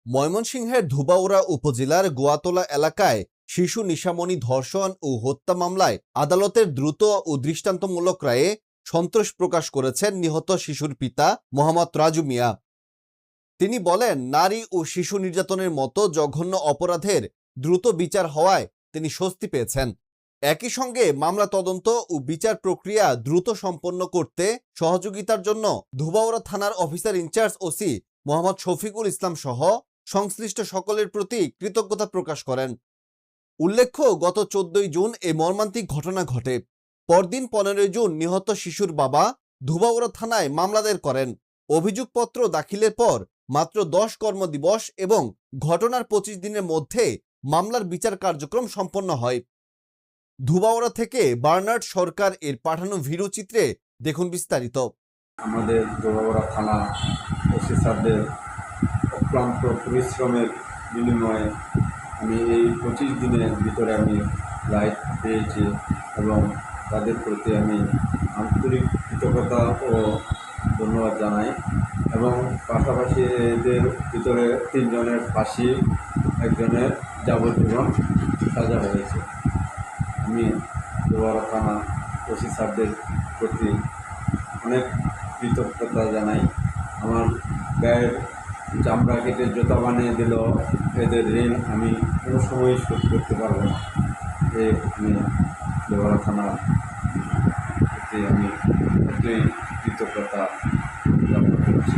ময়মনসিংহের ধোবাউড়া উপজেলার গোয়াতলা এলাকায় শিশু নিশামণি ধর্ষণ ও হত্যা মামলায় আদালতের দ্রুত ও দৃষ্টান্তমূলক রায়ে সন্তোষ প্রকাশ করেছেন নিহত শিশুর পিতা মোহাম্মদ রাজু মিয়া। তিনি বলেন, নারী ও শিশু নির্যাতনের মতো জঘন্য অপরাধের দ্রুত বিচার হওয়ায় তিনি স্বস্তি পেয়েছেন। একই সঙ্গে মামলা তদন্ত ও বিচার প্রক্রিয়া দ্রুত সম্পন্ন করতে সহযোগিতার জন্য ধোবাউড়া থানার officer incharge OC Mohammad Shafiqul Islam সহ সংশ্লিষ্ট সকলের প্রতি কৃতজ্ঞতা প্রকাশ করেন। উল্লেখ্য, গত 14 জুন এই মর্মান্তিক ঘটনা ঘটে। পরদিন 15 জুন নিহত শিশুর বাবা ধোবাউড়া থানায় মামলা দায়ের করেন। অভিযোগপত্র দাখিলের পর মাত্র 10 কর্মদিবস এবং ঘটনার 25 দিনের মধ্যে মামলার বিচার কার্যক্রম সম্পন্ন হয়। ধোবাউড়া থেকে বার্নার্ড সরকার এর পাঠানো ভিডিও চিত্রে দেখুন বিস্তারিত। আমাদের ধোবাউড়া থানা ওসি স্যারদের অক্লান্ত পরিশ্রমের বিনিময়ে আমি এই 25 দিনের ভিতরে আমি রায় পেয়েছি এবং তাদের প্রতি আমি আন্তরিক কৃতজ্ঞতা ও ধন্যবাদ জানাই। এবং পাশাপাশি এদের ভিতরে 3 জনের ফাঁসি, একজনের যাবজ্জীবন সাজা হয়েছে। আমি ধোবাউড়া থানা ওসি স্যারদের প্রতি অনেক কৃতজ্ঞতা জানাই। আমার গায়ের চামড়া কেটে জুতা বানিয়ে দিল, এদের ঋণ আমি কোনো সময় শোধ করতে পারবো না। আমি ধোবাউড়া থানার প্রতি আমি এতই কৃতজ্ঞতা জ্ঞাপন করছি।